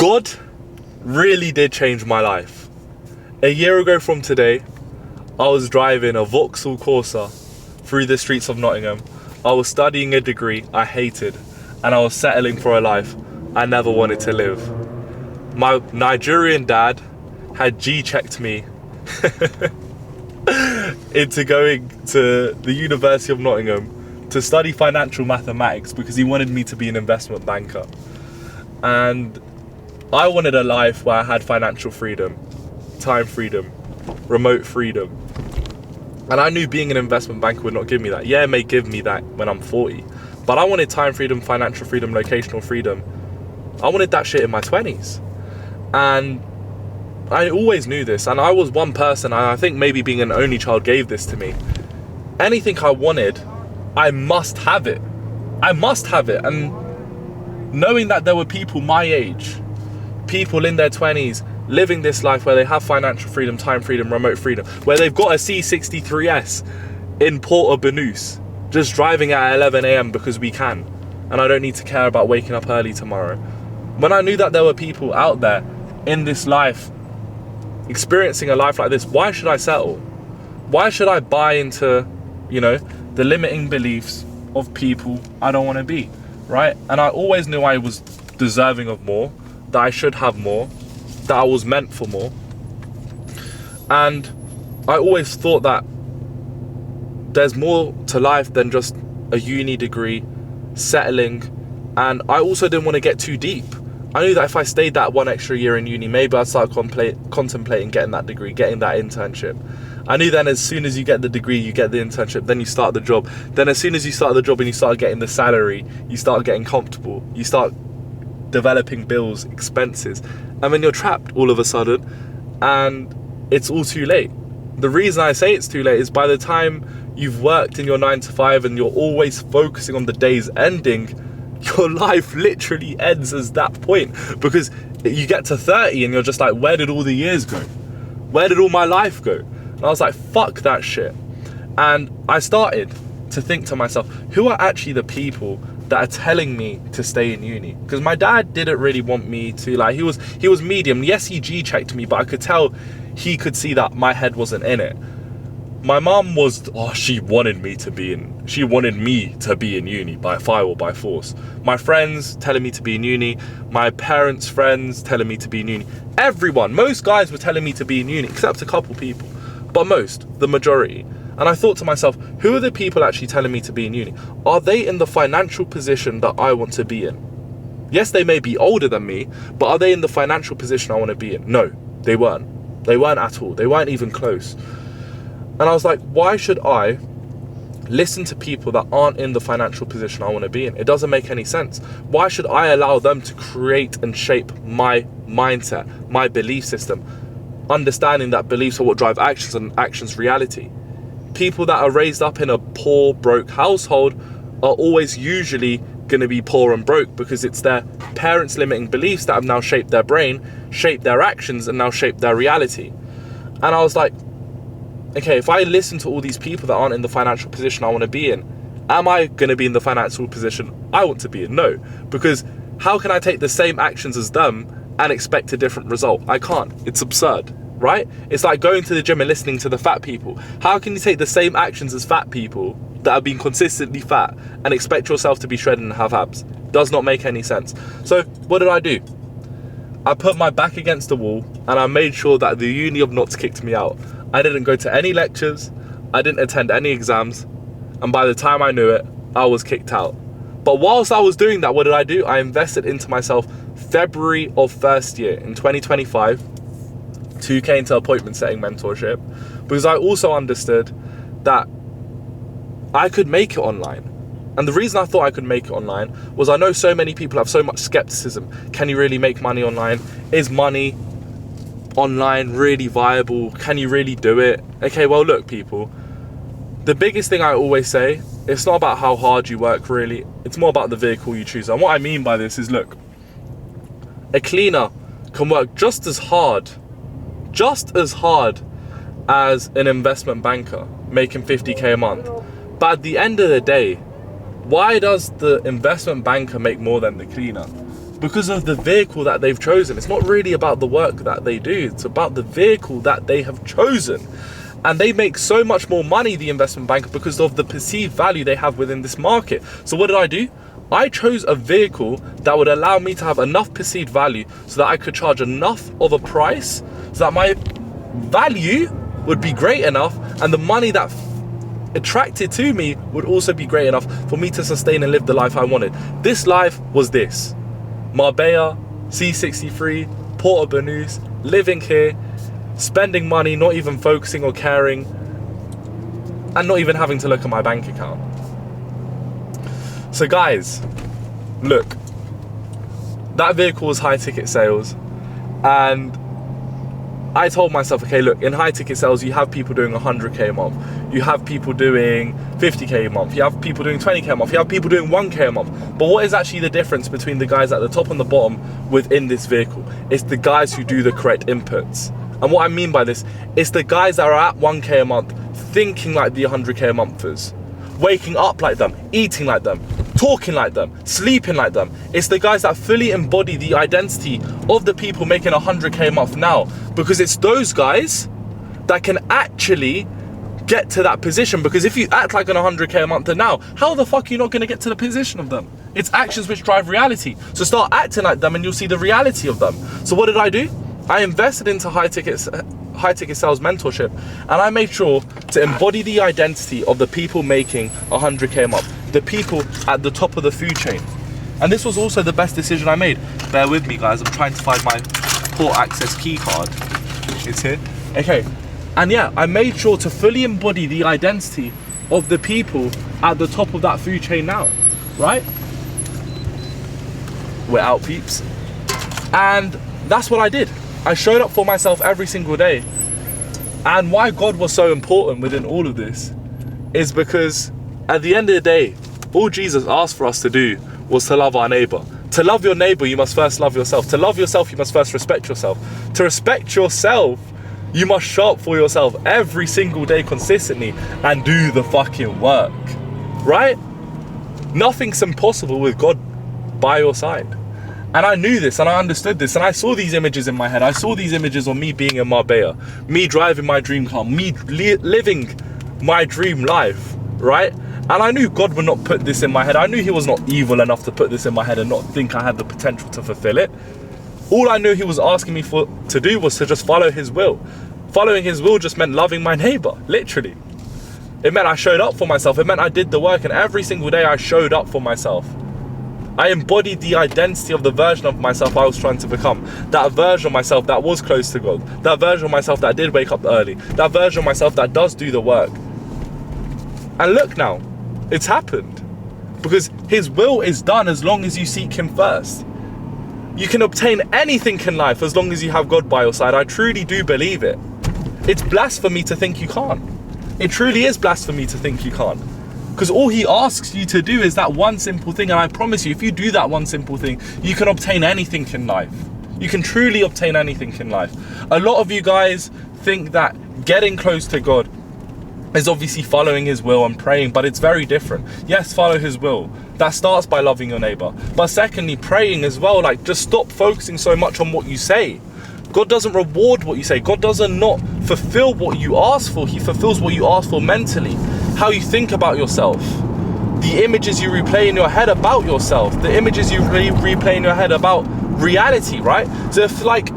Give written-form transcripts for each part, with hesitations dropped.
God really did change my life. A year ago from today, I was driving a Vauxhall Corsa through the streets of Nottingham. I was studying a degree I hated, and I was settling for a life I never wanted to live. My Nigerian dad had G-checked me into going to the University of Nottingham to study financial mathematics because he wanted me to be an investment banker. And I wanted a life where I had financial freedom, time freedom, remote freedom. And I knew being an investment banker would not give me that. Yeah, it may give me that when I'm 40. But I wanted time freedom, financial freedom, locational freedom. I wanted that shit in my 20s. And I always knew this. And I was one person, and I think maybe being an only child gave this to me. Anything I wanted, I must have it. I must have it. And knowing that there were people my age, people in their 20s, living this life where they have financial freedom, time freedom, remote freedom, where they've got a C63S in Port of Banús, just driving at 11 a.m. because we can, and I don't need to care about waking up early tomorrow. When I knew that there were people out there in this life experiencing a life like this, why should I settle? Why should I buy into, the limiting beliefs of people I don't want to be, right? And I always knew I was deserving of more, that I should have more, that I was meant for more. And I always thought that there's more to life than just a uni degree, settling. And I also didn't want to get too deep. I knew that if I stayed that one extra year in uni, maybe I'd start contemplating getting that degree, getting that internship. I knew then as soon as you get the degree, you get the internship, then you start the job. Then as soon as you start the job and you start getting the salary, you start getting comfortable. You start developing bills, expenses. And then you're trapped all of a sudden, and it's all too late. The reason I say it's too late is by the time you've worked in your 9 to 5 and you're always focusing on the day's ending, your life literally ends as that point, because you get to 30 and you're just like, where did all the years go? Where did all my life go? And I was like, fuck that shit. And I started to think to myself, who are actually the people that are telling me to stay in uni? Because my dad didn't really want me to, he was medium. Yes, he G-checked me, but I could tell he could see that my head wasn't in it. My mum was, she wanted me to be in uni by fire or by force. My friends telling me to be in uni, my parents' friends telling me to be in uni. Everyone, most guys were telling me to be in uni, except a couple people, but the majority. And I thought to myself, who are the people actually telling me to be in uni? Are they in the financial position that I want to be in? Yes, they may be older than me, but are they in the financial position I want to be in? No, they weren't. They weren't at all. They weren't even close. And I was like, why should I listen to people that aren't in the financial position I want to be in? It doesn't make any sense. Why should I allow them to create and shape my mindset, my belief system, understanding that beliefs are what drive actions and actions reality? People that are raised up in a poor, broke household are always usually going to be poor and broke, because it's their parents' limiting beliefs that have now shaped their brain, shaped their actions, and now shaped their reality. And I was like, okay, if I listen to all these people that aren't in the financial position I want to be in, am I going to be in the financial position I want to be in? No, because how can I take the same actions as them and expect a different result? I can't. It's absurd, right? It's like going to the gym and listening to the fat people. How can you take the same actions as fat people that have been consistently fat and expect yourself to be shredded and have abs? Does not make any sense. So what did I do? I put my back against the wall and I made sure that the Uni of Notts kicked me out. I didn't go to any lectures, I didn't attend any exams, and by the time I knew it, I was kicked out. But whilst I was doing that, what did I do? I invested into myself February of first year in 2025, 2K into appointment setting mentorship, because I also understood that I could make it online. And the reason I thought I could make it online was I know so many people have so much skepticism. Can you really make money online? Is money online really viable? Can you really do it? Okay, well, look, people, the biggest thing I always say, it's not about how hard you work, really. It's more about the vehicle you choose. And what I mean by this is, look, a cleaner can work just as hard as an investment banker making 50k a month. But at the end of the day, why does the investment banker make more than the cleaner? because of the vehicle that they've chosen. It's not really about the work that they do. It's about the vehicle that they have chosen. And they make so much more money, the investment banker, because of the perceived value they have within this market. So what did I do? I chose a vehicle that would allow me to have enough perceived value so that I could charge enough of a price so that my value would be great enough and the money that attracted to me would also be great enough for me to sustain and live the life I wanted. This life was this: Marbella, C63, Porto Banús, living here, spending money, not even focusing or caring, and not even having to look at my bank account. So guys, look, that vehicle was high ticket sales, and I told myself, okay, look, in high ticket sales, you have people doing 100k a month, you have people doing 50k a month, you have people doing 20k a month, you have people doing 1k a month. But what is actually the difference between the guys at the top and the bottom within this vehicle? It's the guys who do the correct inputs. And what I mean by this, it's the guys that are at 1k a month, thinking like the 100k a monthers, waking up like them, eating like them, talking like them, sleeping like them. It's the guys that fully embody the identity of the people making 100k a month now, because it's those guys that can actually get to that position. Because if you act like an 100k a month now, how the fuck are you not going to get to the position of them? It's actions which drive reality. So start acting like them and you'll see the reality of them. So what did I do? I invested into high ticket sales mentorship, and I made sure to embody the identity of the people making 100k a month, the people at the top of the food chain. And this was also the best decision I made. Bear with me, guys, I'm trying to find my port access key card. It's here. Okay, and yeah, I made sure to fully embody the identity of the people at the top of that food chain now, right? We're out, peeps. And that's what I did. I showed up for myself every single day. And why God was so important within all of this is because at the end of the day, all Jesus asked for us to do was to love our neighbor. To love your neighbor, you must first love yourself. To love yourself, you must first respect yourself. To respect yourself, you must show up for yourself every single day consistently and do the fucking work, right? Nothing's impossible with God by your side. And I knew this and I understood this, and I saw these images in my head. I saw these images of me being in Marbella, me driving my dream car, me living my dream life, right? And I knew God would not put this in my head. I knew he was not evil enough to put this in my head and not think I had the potential to fulfill it. All I knew he was asking me to do was to just follow his will. Following his will just meant loving my neighbor, literally. It meant I showed up for myself. It meant I did the work, and every single day I showed up for myself. I embodied the identity of the version of myself I was trying to become. That version of myself that was close to God. That version of myself that did wake up early. That version of myself that does do the work. And look now, it's happened. Because his will is done as long as you seek him first. You can obtain anything in life as long as you have God by your side. I truly do believe it. It's blasphemy to think you can't. It truly is blasphemy to think you can't. Because all he asks you to do is that one simple thing. And I promise you, if you do that one simple thing, you can obtain anything in life. You can truly obtain anything in life. A lot of you guys think that getting close to God is obviously following his will and praying, but it's very different. Yes, follow his will. That starts by loving your neighbor. But secondly, praying as well. Like, just stop focusing so much on what you say. God doesn't reward what you say. God doesn't not fulfill what you ask for. He fulfills what you ask for mentally. How you think about yourself, the images you replay in your head about yourself, the images you replay in your head about reality, right? So if like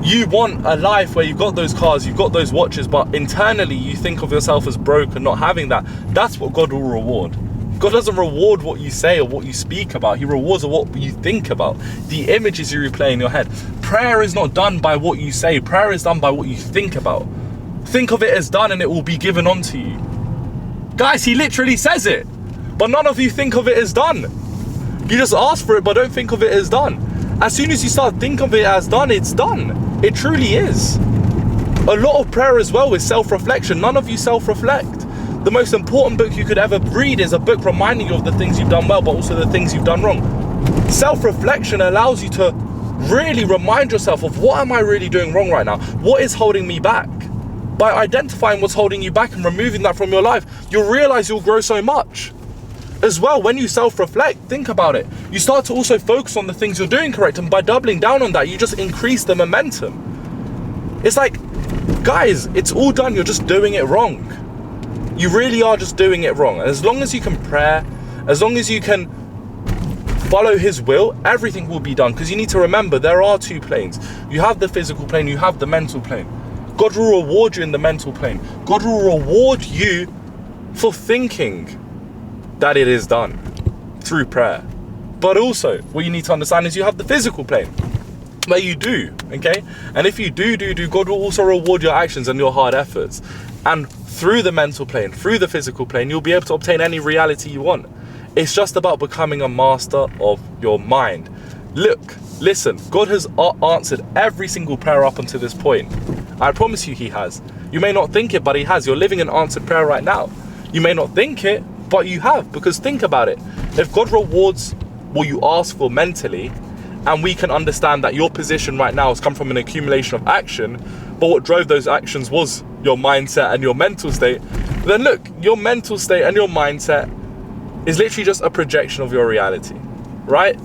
you want a life where you've got those cars, you've got those watches, but internally you think of yourself as broke and not having that, that's what God will reward. God doesn't reward what you say or what you speak about. He rewards what you think about, the images you replay in your head. Prayer is not done by what you say. Prayer is done by what you think about. Think of it as done and it will be given unto you. Guys, he literally says it, but none of you think of it as done. You just ask for it, but don't think of it as done. As soon as you start thinking of it as done, it's done. It truly is. A lot of prayer as well is self-reflection. None of you self-reflect. The most important book you could ever read is a book reminding you of the things you've done well, but also the things you've done wrong. Self-reflection allows you to really remind yourself of what am I really doing wrong right now? What is holding me back? By identifying what's holding you back and removing that from your life, you'll realize you'll grow so much. as well, when you self-reflect, think about it. You start to also focus on the things you're doing correct, and by doubling down on that, you just increase the momentum. It's like, guys, it's all done. You're just doing it wrong. You really are just doing it wrong. And as long as you can pray, as long as you can follow his will, everything will be done. Because you need to remember, there are two planes. You have the physical plane, you have the mental plane. God will reward you in the mental plane. God will reward you for thinking that it is done through prayer. But also, what you need to understand is you have the physical plane, where you do, okay? And if you do, God will also reward your actions and your hard efforts. And through the mental plane, through the physical plane, you'll be able to obtain any reality you want. It's just about becoming a master of your mind. Look, listen, God has answered every single prayer up until this point. I promise you he has. You may not think it, but he has. You're living an answered prayer right now. You may not think it, but you have, because think about it. If God rewards what you ask for mentally, and we can understand that your position right now has come from an accumulation of action, but what drove those actions was your mindset and your mental state, then look, your mental state and your mindset is literally just a projection of your reality, right?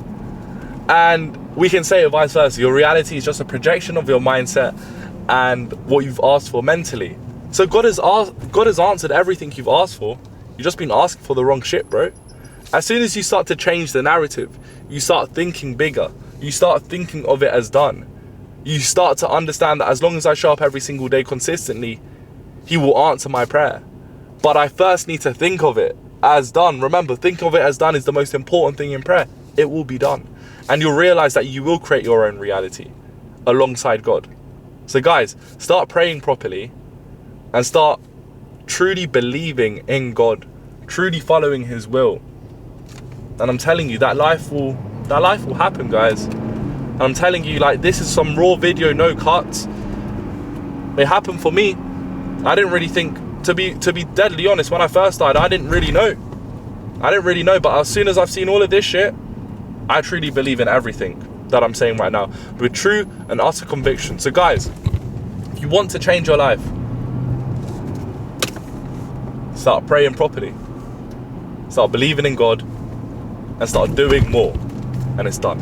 And we can say it vice versa. Your reality is just a projection of your mindset and what you've asked for mentally. So God has answered everything you've asked for. You've just been asking for the wrong shit, bro. As soon as you start to change the narrative, you start thinking bigger. You start thinking of it as done. You start to understand that as long as I show up every single day consistently, he will answer my prayer. But I first need to think of it as done. Remember, think of it as done is the most important thing in prayer. It will be done. And you'll realize that you will create your own reality alongside God. So guys, start praying properly and start truly believing in God, truly following his will. And I'm telling you, that life will happen, guys. And I'm telling you, like, this is some raw video, no cuts. It happened for me. I didn't really think, to be deadly honest, when I first started, I didn't really know. But as soon as I've seen all of this shit, I truly believe in everything that I'm saying right now with true and utter conviction. So guys, if you want to change your life, start praying properly, start believing in God, and start doing more, and it's done.